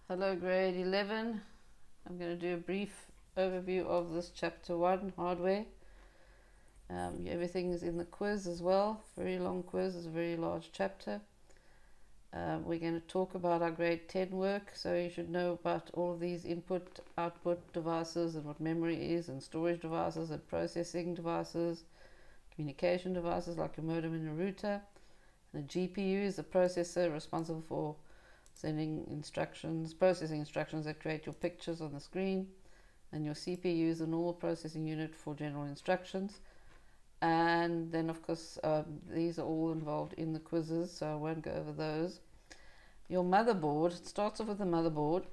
Hello grade 11. I'm going to do a brief overview of this chapter 1, hardware. Everything is in the quiz as well. Very long quiz, it's a very large chapter. We're going to talk about our grade 10 work, so you should know about all of these input output devices and what memory is, and storage devices and processing devices, communication devices like your modem and your router. And the GPU is the processor responsible for sending instructions, processing instructions that create your pictures on the screen, and your CPU is a normal processing unit for general instructions. And then of course these are all involved in the quizzes, so I won't go over those. Your motherboard, it starts off with the motherboard.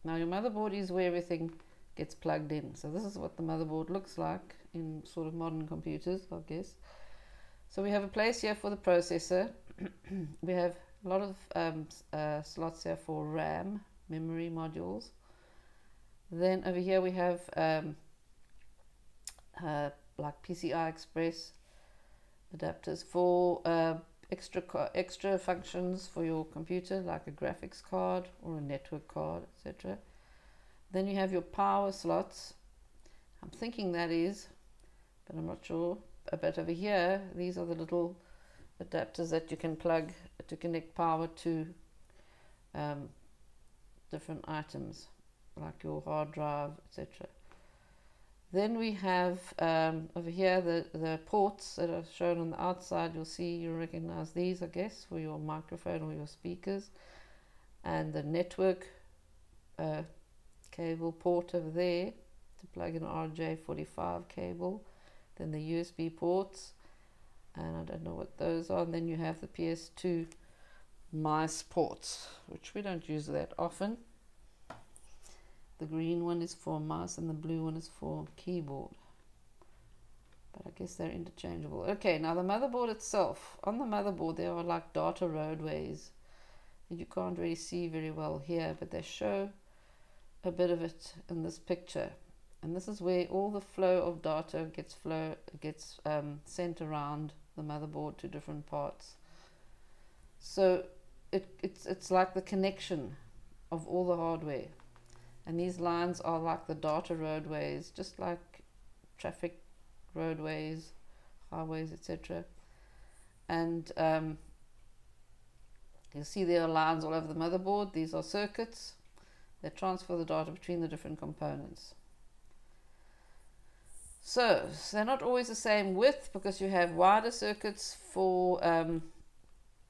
Now your motherboard is where everything gets plugged in, so this is what the motherboard looks like in sort of modern computers, I guess. So we have a place here for the processor. We have a lot of slots here for RAM, memory modules. Then over here we have like PCI Express adapters for extra functions for your computer, like a graphics card or a network card, etc. Then you have your power slots. I'm thinking that is, but I'm not sure. But over here, these are the little adapters that you can plug to connect power to different items like your hard drive, etc. Then we have over here the ports that are shown on the outside. You'll recognize these, I guess, for your microphone or your speakers, and the network cable port over there to plug in an RJ45 cable. Then the USB ports, and I don't know what those are. And then you have the PS2 mice ports, which we don't use that often. The green one is for mouse and the blue one is for keyboard, but I guess they're interchangeable. Okay, now the motherboard itself. On the motherboard there are like data roadways that you can't really see very well here, but they show a bit of it in this picture. And this is where all the flow of data gets sent around the motherboard to different parts. So it's like the connection of all the hardware. And these lines are like the data roadways, just like traffic roadways, highways, etc. And you'll see there are lines all over the motherboard. These are circuits that transfer the data between the different components. So they're not always the same width, because you have wider circuits for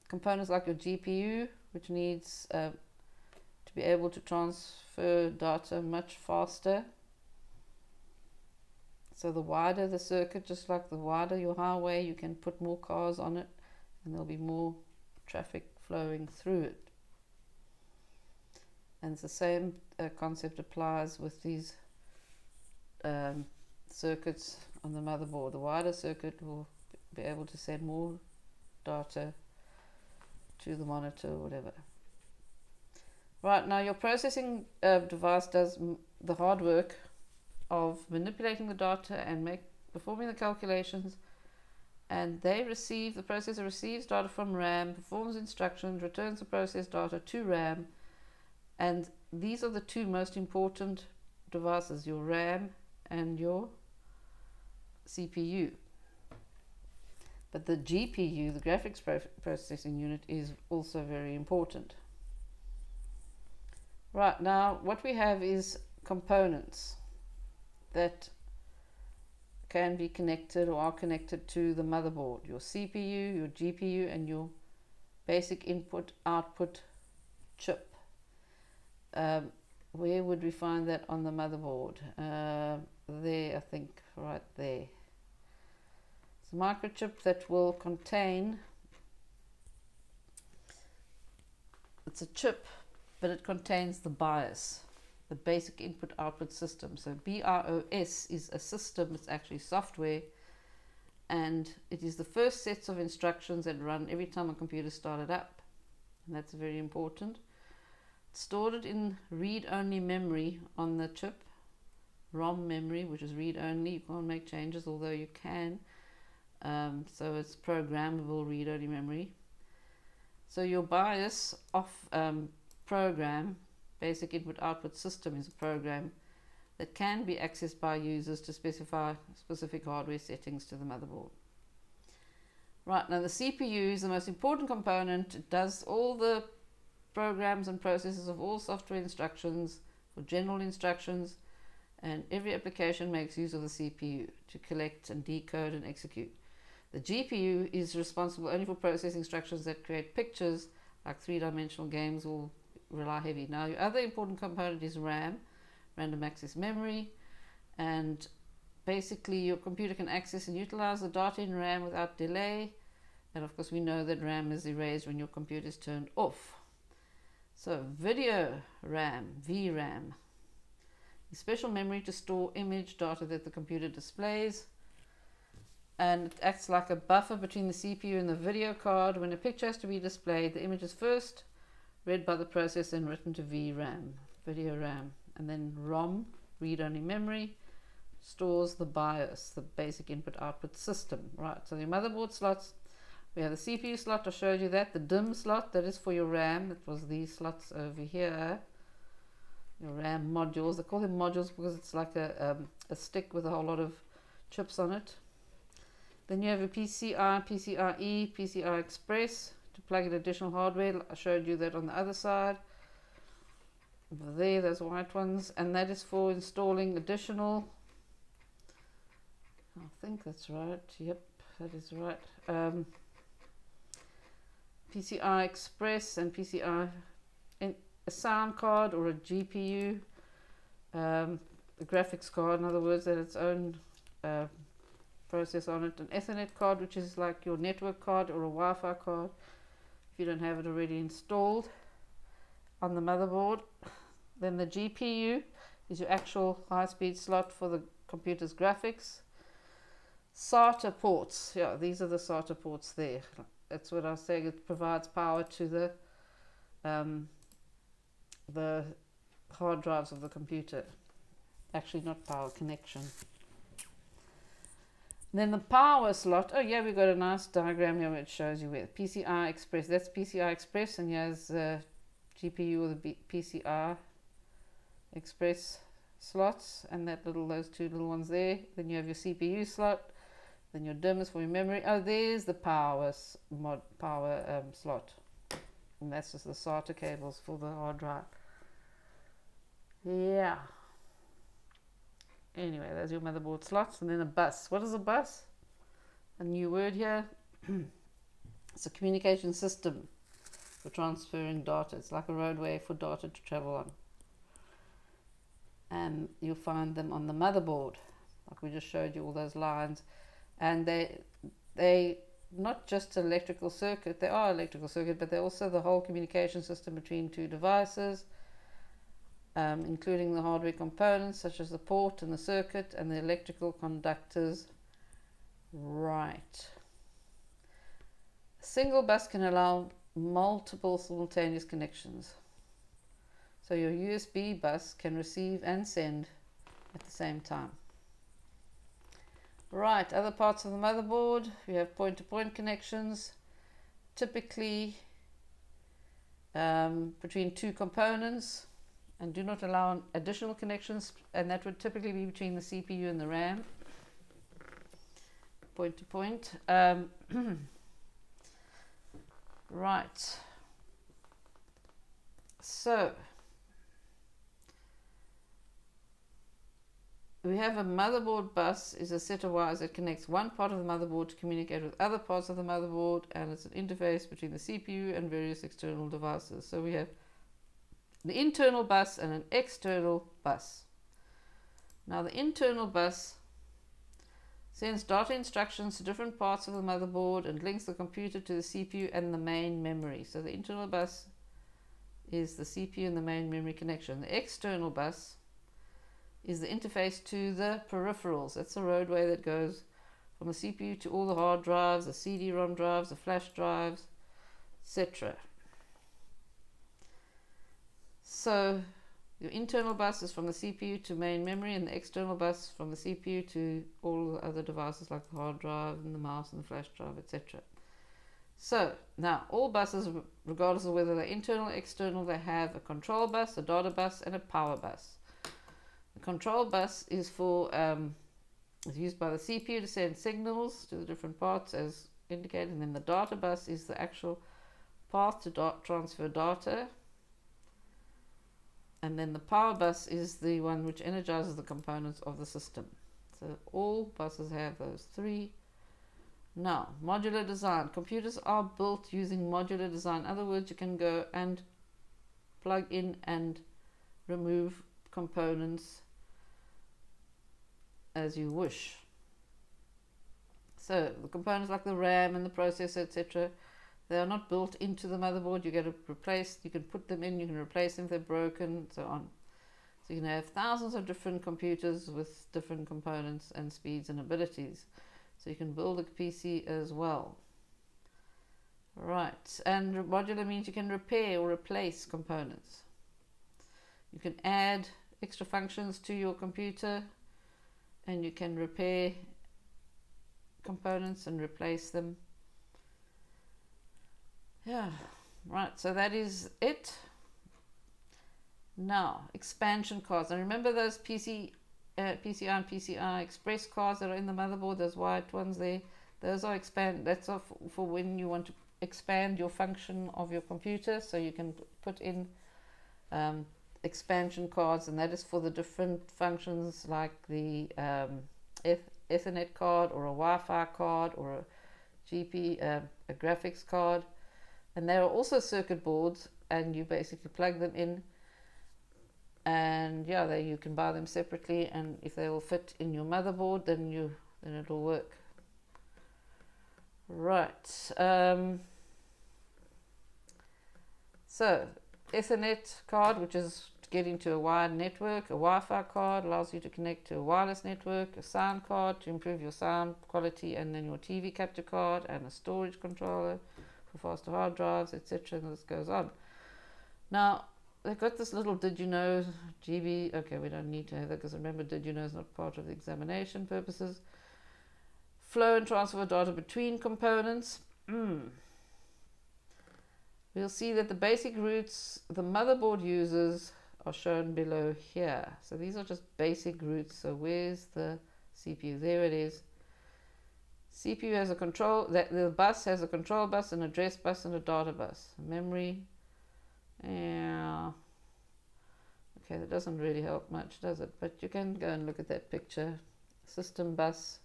components like your GPU, which needs to be able to transfer data much faster. So the wider the circuit, just like the wider your highway, you can put more cars on it and there'll be more traffic flowing through it. And it's the same concept applies with these circuits on the motherboard. The wider circuit will be able to send more data to the monitor or whatever. Right, now your processing device does the hard work of manipulating the data and performing the calculations, and the processor receives data from RAM, performs instructions, returns the processed data to RAM, and these are the two most important devices, your RAM and your CPU. But the GPU, the graphics processing unit, is also very important. Right, now what we have is components that can be connected or are connected to the motherboard. Your CPU, your GPU, and your basic input-output chip. Where would we find that on the motherboard? There, I think, right there. It's a microchip that will contain, it's a chip, but it contains the BIOS, the basic input-output system. So BIOS is a system, it's actually software, and it is the first sets of instructions that run every time a computer started up, and that's very important. It's stored in read-only memory on the chip, ROM memory, which is read-only. You can't make changes, although you can. So it's programmable read-only memory. So your BIOS program Basic Input Output System is a program that can be accessed by users to specify specific hardware settings to the motherboard. Right, now the CPU is the most important component. It does all the programs and processes of all software instructions for general instructions, and every application makes use of the CPU to collect and decode and execute. The GPU is responsible only for processing instructions that create pictures, like three-dimensional games will rely heavy. Now your other important component is RAM, random access memory, and basically your computer can access and utilize the data in RAM without delay, and of course we know that RAM is erased when your computer is turned off. So video RAM, VRAM, is special memory to store image data that the computer displays, and it acts like a buffer between the CPU and the video card. When a picture has to be displayed, the image is first read by the processor and written to VRAM, video RAM, and then ROM, read-only memory, stores the BIOS, the basic input output system. Right, so your motherboard slots, we have the CPU slot, I showed you that, the DIMM slot, that is for your RAM, that was these slots over here, your RAM modules. They call them modules because it's like a stick with a whole lot of chips on it. Then you have a PCI, PCIe, PCI Express to plug in additional hardware. I showed you that on the other side. Over there, those white ones, and that is for installing additional, I think that's right, yep, that is right, PCI Express and PCI, a sound card or a GPU, a graphics card, in other words, that its own process on it, an Ethernet card, which is like your network card or a Wi-Fi card if you don't have it already installed on the motherboard. Then the GPU is your actual high-speed slot for the computer's graphics. SATA ports, yeah, these are the SATA ports there. That's what I was saying, it provides power to the hard drives of the computer. Actually not power, connection. Then the power slot, oh yeah, we've got a nice diagram here which shows you where PCI Express, that's PCI Express, and here's the GPU or the PCI Express slots, and that those two little ones there. Then you have your CPU slot, then your DIMM is for your memory. Oh, there's the power slot, and that's just the SATA cables for the hard drive. Yeah. Anyway, there's your motherboard slots, and then a bus. What is a bus? A new word here. It's a communication system for transferring data. It's like a roadway for data to travel on. And you'll find them on the motherboard, like we just showed you, all those lines. And they not just electrical circuit, they are electrical circuit, but they're also the whole communication system between two devices, including the hardware components such as the port and the circuit and the electrical conductors. Right. A single bus can allow multiple simultaneous connections. So your USB bus can receive and send at the same time. Right, other parts of the motherboard, we have point-to-point connections, typically between two components, and do not allow additional connections, and that would typically be between the CPU and the RAM. Point-to-point. Right. So we have a motherboard bus is a set of wires that connects one part of the motherboard to communicate with other parts of the motherboard, and it's an interface between the CPU and various external devices. So we have the internal bus and an external bus. Now the internal bus sends data instructions to different parts of the motherboard and links the computer to the CPU and the main memory. So the internal bus is the CPU and the main memory connection. The external bus is the interface to the peripherals. That's the roadway that goes from the CPU to all the hard drives, the CD-ROM drives, the flash drives, etc. So your internal bus is from the CPU to main memory, and the external bus from the CPU to all the other devices like the hard drive and the mouse and the flash drive, etc. So now all buses, regardless of whether they're internal or external, they have a control bus, a data bus, and a power bus. The control bus is for is used by the CPU to send signals to the different parts as indicated, and then the data bus is the actual path to transfer data, and then the power bus is the one which energizes the components of the system. So all buses have those three. Now, modular design. Computers are built using modular design. In other words, you can go and plug in and remove components as you wish. So the components like the RAM and the processor, etc., they are not built into the motherboard. You get to replace, you can put them in, you can replace them if they're broken, so on. So you can have thousands of different computers with different components and speeds and abilities. So you can build a PC as well. Right, and modular means you can repair or replace components. You can add extra functions to your computer, and you can repair components and replace them. Yeah, right, so that is it. Now, expansion cards. And remember those PCI and PCI Express cards that are in the motherboard, those white ones there? Those are that's for when you want to expand your function of your computer. So you can put in expansion cards, and that is for the different functions like the Ethernet card or a Wi-Fi card or a graphics card. And there are also circuit boards, and you basically plug them in, and yeah, you can buy them separately, and if they will fit in your motherboard, then it'll work. Right. So Ethernet card, which is to get into a wired network. A Wi-Fi card allows you to connect to a wireless network. A sound card to improve your sound quality, and then your TV capture card, and a storage controller for faster hard drives, etc. And this goes on. Now they've got this little did you know GB. Okay, we don't need to have that because remember, did you know is not part of the examination purposes. Flow and transfer data between components. We'll see that the basic routes the motherboard uses are shown below here. So these are just basic routes. So where's the CPU? There it is. CPU has a control, the bus has a control bus, an address bus, and a data bus. Memory. Yeah. Okay, that doesn't really help much, does it? But you can go and look at that picture. System bus.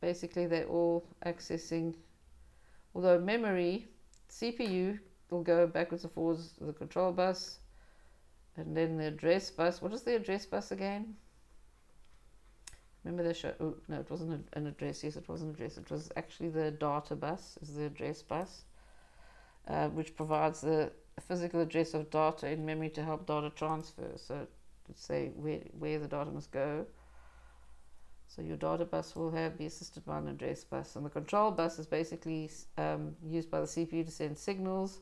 Basically, they're all accessing. Although memory, CPU will go backwards and forwards to the control bus, and then the address bus. What is the address bus again? Remember they show, oh no, it wasn't an address. Yes, it was an address. It was actually the data bus, is the address bus, which provides the physical address of data in memory to help data transfer. So to say where the data must go. So your data bus will be assisted by an address bus, and the control bus is basically used by the CPU to send signals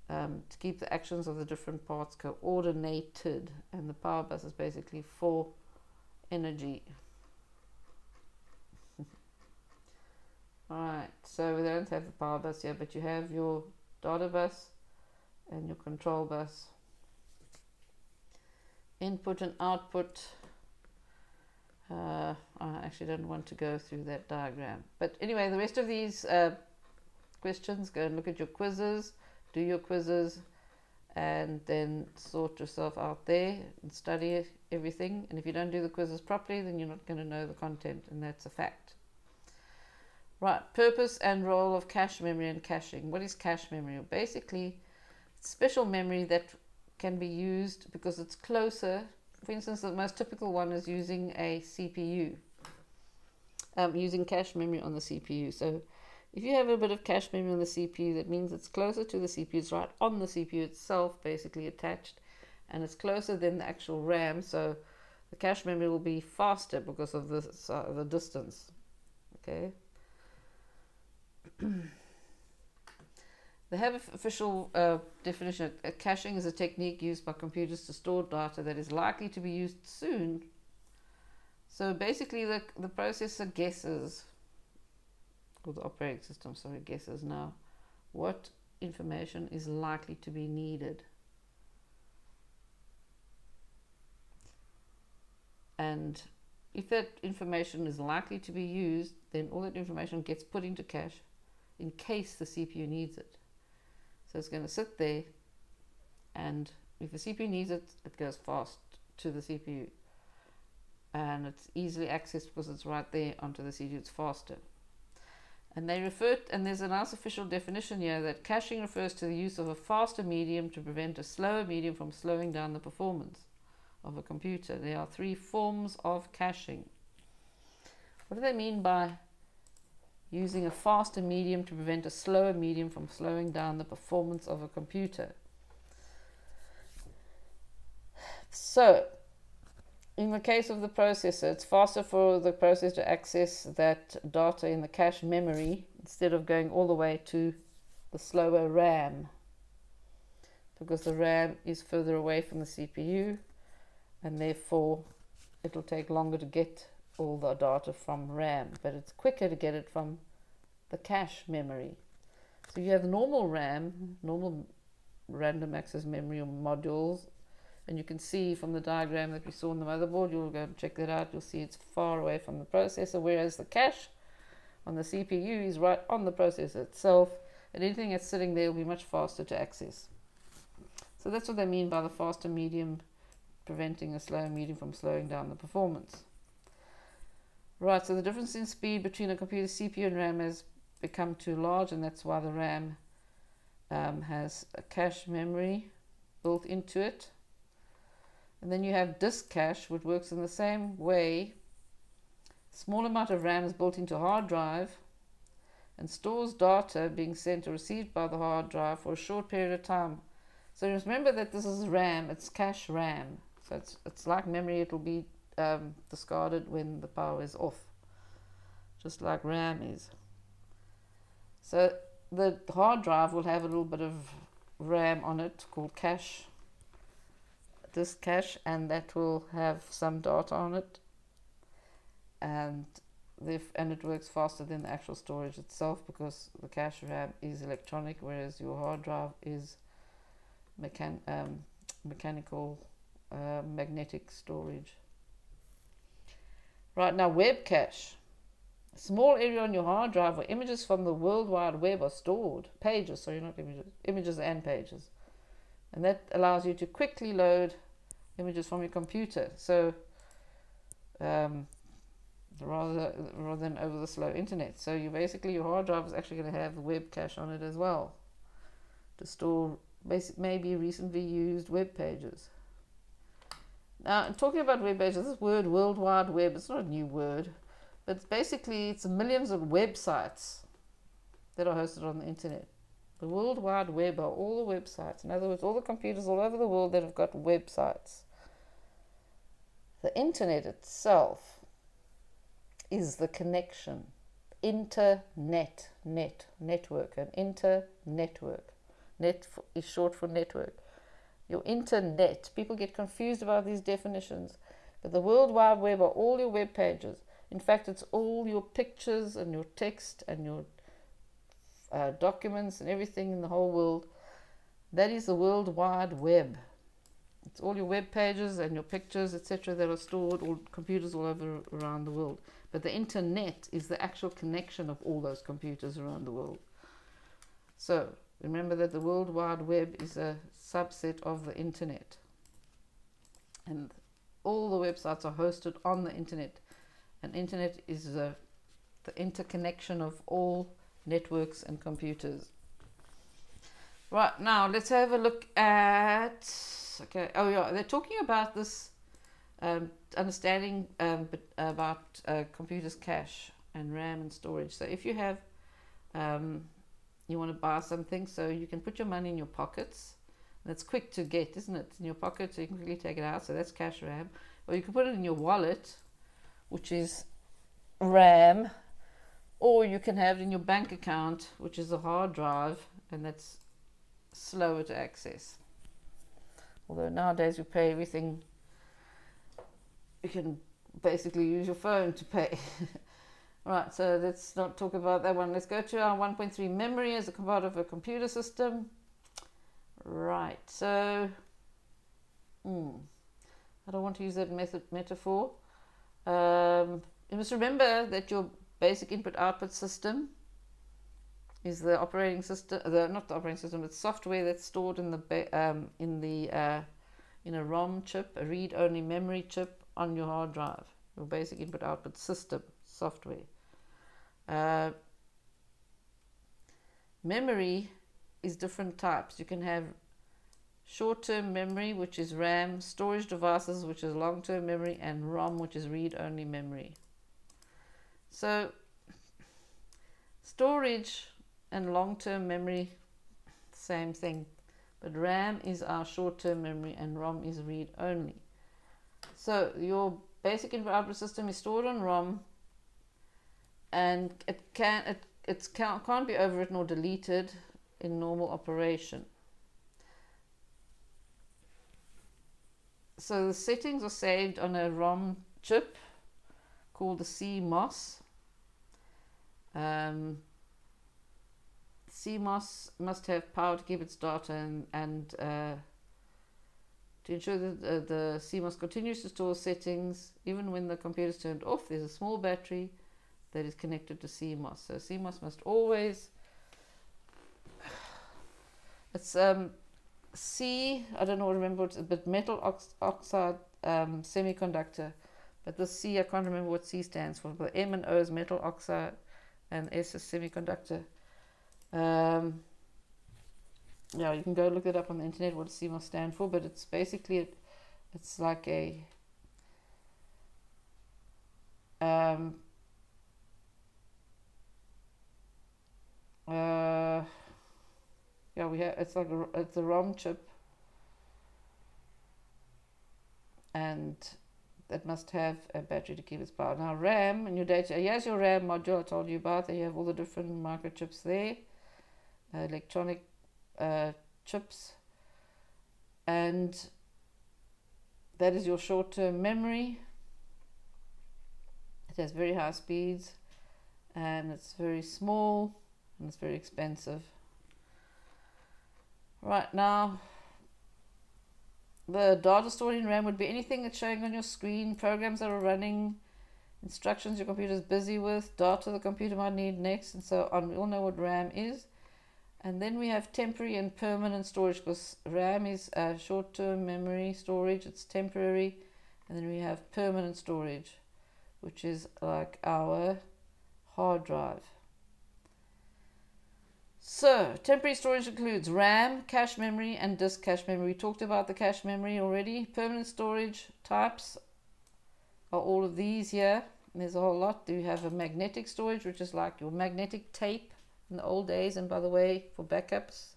to keep the actions of the different parts coordinated, and the power bus is basically for energy. Alright, so we don't have the power bus here, but you have your data bus and your control bus. Input and output. I actually don't want to go through that diagram, but anyway, the rest of these questions, go and look at your quizzes, do your quizzes, and then sort yourself out there and study everything. And if you don't do the quizzes properly, then you're not going to know the content, and that's a fact. Right, purpose and role of cache memory and caching. What is cache memory? Basically, it's special memory that can be used because it's closer. For instance, the most typical one is using a CPU, using cache memory on the CPU. So if you have a bit of cache memory on the CPU, that means it's closer to the CPU. It's right on the CPU itself, basically attached, and it's closer than the actual RAM. So the cache memory will be faster because of the distance. Okay. They have an official definition. Caching is a technique used by computers to store data that is likely to be used soon. So basically the processor guesses or the operating system, sorry, guesses now what information is likely to be needed. And if that information is likely to be used, then all that information gets put into cache in case the CPU needs it. So it's going to sit there, and if the CPU needs it, it goes fast to the CPU. And it's easily accessed because it's right there onto the CPU, it's faster. And they refer, and there's a nice official definition here that caching refers to the use of a faster medium to prevent a slower medium from slowing down the performance of a computer. There are 3 forms of caching. What do they mean by using a faster medium to prevent a slower medium from slowing down the performance of a computer? So, in the case of the processor, it's faster for the processor to access that data in the cache memory instead of going all the way to the slower RAM, because the RAM is further away from the CPU, and therefore it'll take longer to get all the data from RAM, but it's quicker to get it from the cache memory. So you have normal RAM, normal random access memory or modules, and you can see from the diagram that we saw on the motherboard, you'll go and check that out, you'll see it's far away from the processor, whereas the cache on the CPU is right on the processor itself, and anything that's sitting there will be much faster to access. So that's what they mean by the faster medium preventing a slower medium from slowing down the performance. Right, so the difference in speed between a computer's CPU and RAM has become too large, and that's why the RAM has a cache memory built into it. And then you have disk cache, which works in the same way. Small amount of RAM is built into a hard drive and stores data being sent or received by the hard drive for a short period of time. So remember that this is RAM, it's cache RAM. So it's like memory, it'll be discarded when the power is off, just like RAM is. So the hard drive will have a little bit of RAM on it called cache, disk cache, and that will have some data on it, and it works faster than the actual storage itself, because the cache RAM is electronic, whereas your hard drive is mechanical, magnetic storage. Right, now web cache. A small area on your hard drive where images from the World Wide Web are stored. Pages, sorry, not images. Images and pages. And that allows you to quickly load images from your computer. So, rather than over the slow internet. So you basically, your hard drive is actually going to have web cache on it as well, to store maybe recently used web pages. Now, talking about web pages, this word World Wide Web, it's not a new word, but it's millions of websites that are hosted on the internet. The World Wide Web are all the websites. In other words, all the computers all over the world that have got websites. The internet itself is the connection. Internet, network, an internetwork. Net is short for network. Your internet. People get confused about these definitions, but the World Wide Web are all your web pages. In fact, it's all your pictures and your text and your documents and everything in the whole world. That is the World Wide Web. It's all your web pages and your pictures, etc., that are stored on computers all over around the world. But the internet is the actual connection of all those computers around the world. So remember that the World Wide Web is a subset of the internet, and all the websites are hosted on the internet. And internet is the interconnection of all networks and computers. Right, now let's have a look at, okay, oh yeah, they're talking about this understanding about computers cache and RAM and storage. So if you have you want to buy something, so you can put your money in your pockets. That's quick to get, isn't it? In your pocket, so you can quickly take it out. So that's cache RAM. Or you can put it in your wallet, which is RAM. Or you can have it in your bank account, which is a hard drive, and that's slower to access. Although nowadays we pay everything, you can basically use your phone to pay. Right, so let's not talk about that one. Let's go to our 1.3 memory as a part of a computer system. Right, so I don't want to use that metaphor. You must remember that your basic input-output system is the operating system, not the operating system, it's software that's stored in a ROM chip, a read-only memory chip on your hard drive. Your basic input-output system software. Memory is different types. You can have short-term memory, which is RAM, storage devices, which is long-term memory, and ROM, which is read-only memory. So storage and long-term memory, same thing, but RAM is our short-term memory and ROM is read-only. So your basic input-output system is stored on ROM, and it can't be overwritten or deleted in normal operation. So the settings are saved on a ROM chip called the CMOS. CMOS must have power to keep its data and to ensure that the CMOS continues to store settings even when the computer is turned off. There's a small battery that is connected to CMOS. So CMOS must always, it's C, I don't know, remember what it's, but metal oxide semiconductor, but the C, I can't remember what C stands for, but M and O is metal oxide and S is semiconductor. Yeah, you can go look it up on the internet what CMOS stand for, but it's basically it's like a yeah, it's like it's a ROM chip, and that must have a battery to keep its power. Now RAM and your data, here's your RAM module I told you about. You have all the different microchips there, electronic chips, and that is your short-term memory. It has very high speeds and it's very small and it's very expensive. Right, now the data stored in RAM would be anything that's showing on your screen, programs that are running, instructions your computer is busy with, data the computer might need next, and so on. We all know what RAM is. And then we have temporary and permanent storage, because RAM is short-term memory storage, it's temporary. And then we have permanent storage, which is like our hard drive. So temporary storage includes RAM, cache memory, and disk cache memory. We talked about the cache memory already. Permanent storage types are all of these here. And there's a whole lot. You have a magnetic storage, which is like your magnetic tape in the old days. And by the way, for backups,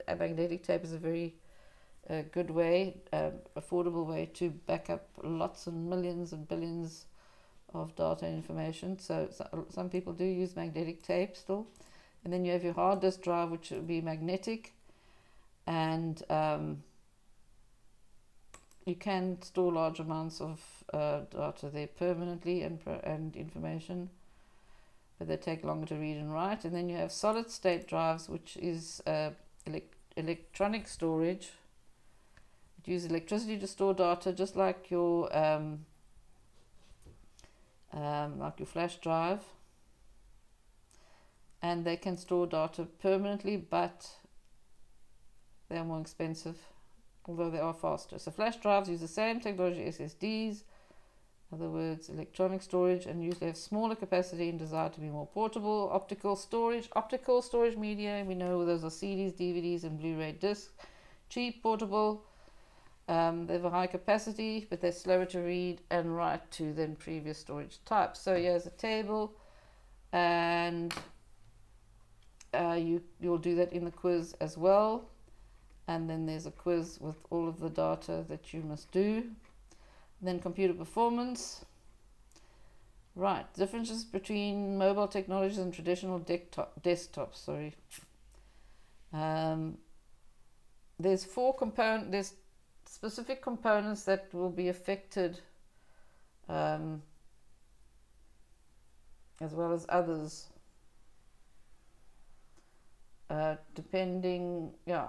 a magnetic tape is a very good way, affordable way to back up lots and millions and billions of data and information. So some people do use magnetic tape still. And then you have your hard disk drive, which will be magnetic, and you can store large amounts of data there permanently and information, but they take longer to read and write. And then you have solid state drives, which is electronic storage. It uses electricity to store data, just like your flash drive. And they can store data permanently, but they are more expensive, although they are faster. So flash drives use the same technology as SSDs, in other words, electronic storage, and usually have smaller capacity and desire to be more portable. Optical storage media, we know those are CDs, DVDs, and Blu-ray discs. Cheap, portable, they have a high capacity, but they're slower to read and write to than previous storage types. So here's a table, and you'll do that in the quiz as well, and then there's a quiz with all of the data that you must do. And then computer performance. Right, differences between mobile technologies and traditional desktops. Sorry, there's there's specific components that will be affected as well as others, depending, yeah,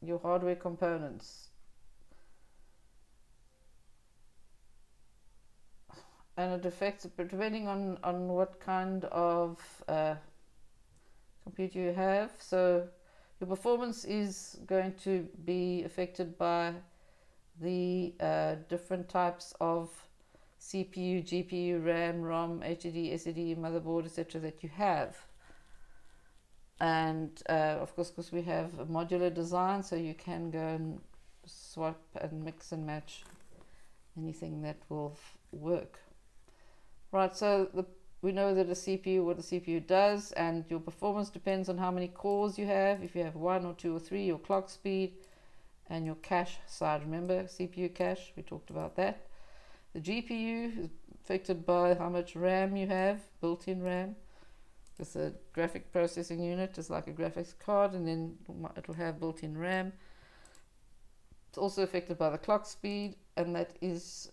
your hardware components. And it affects, depending on what kind of computer you have. So your performance is going to be affected by the different types of CPU, GPU, RAM, ROM, HDD, SSD, motherboard, etc. that you have. And of course, because we have a modular design, so you can go and swap and mix and match anything that will work. Right, so we know that a CPU, what a CPU does, and your performance depends on how many cores you have. If you have 1 or 2 or 3, your clock speed, and your cache size. Remember CPU cache, we talked about that. The GPU is affected by how much RAM you have, built-in RAM. Because a graphic processing unit is like a graphics card, and then it will have built-in RAM. It's also affected by the clock speed, and that is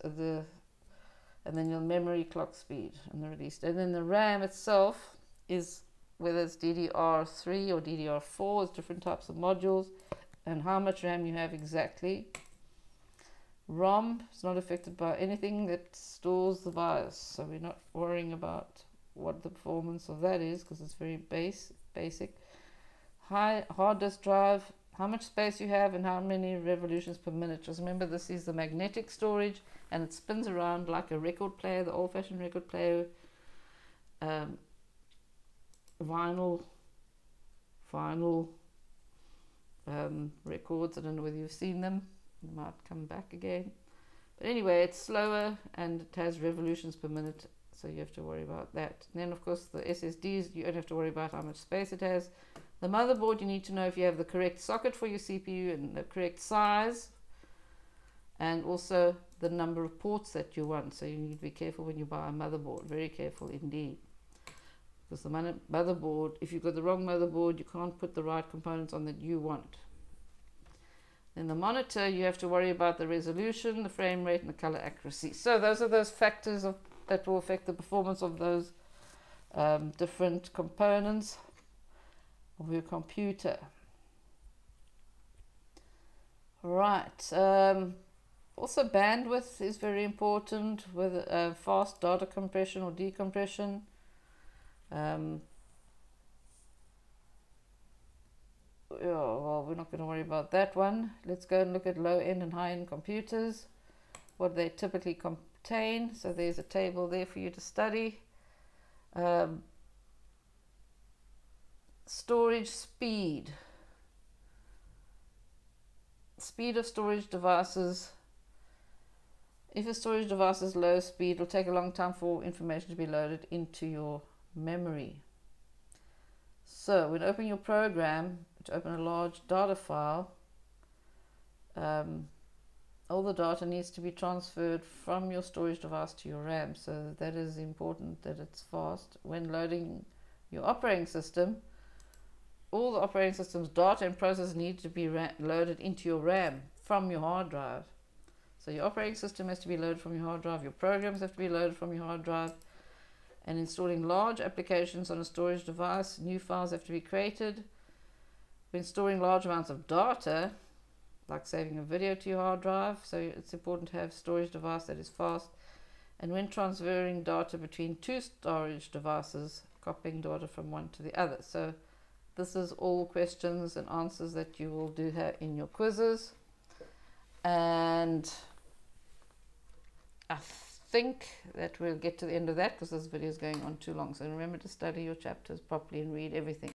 and then your memory clock speed and the release. And then the RAM itself is whether it's DDR3 or DDR4, it's different types of modules, and how much RAM you have exactly. ROM is not affected by anything that stores the BIOS, so we're not worrying about what the performance of that is because it's very basic. Hard disk drive, how much space you have and how many revolutions per minute. Just remember, this is the magnetic storage, and it spins around like a record player, the old-fashioned record player, vinyl records. I don't know whether you've seen them. They might come back again. But anyway, it's slower and it has revolutions per minute, so you have to worry about that. And then, of course, the SSDs, you don't have to worry about how much space it has. The motherboard, you need to know if you have the correct socket for your CPU and the correct size, and also the number of ports that you want. So you need to be careful when you buy a motherboard, very careful indeed. Because the motherboard, if you've got the wrong motherboard, you can't put the right components on that you want. Then the monitor, you have to worry about the resolution, the frame rate, and the color accuracy. So those are those factors that will affect the performance of those different components of your computer. Right. Also, bandwidth is very important with fast data compression or decompression. Well, we're not going to worry about that one. Let's go and look at low-end and high-end computers, what they typically contain. So there's a table there for you to study. Storage speed. Speed of storage devices. If a storage device is low speed, it will take a long time for information to be loaded into your memory. So when you open your program, to open a large data file, all the data needs to be transferred from your storage device to your RAM. So that is important, that it's fast. When loading your operating system, all the operating system's data and processes need to be loaded into your RAM from your hard drive. So your operating system has to be loaded from your hard drive, your programs have to be loaded from your hard drive, and installing large applications on a storage device, new files have to be created. When storing large amounts of data, like saving a video to your hard drive, so it's important to have a storage device that is fast. And when transferring data between two storage devices, copying data from one to the other. So this is all questions and answers that you will do here in your quizzes. And I think that we'll get to the end of that because this video is going on too long. So remember to study your chapters properly and read everything.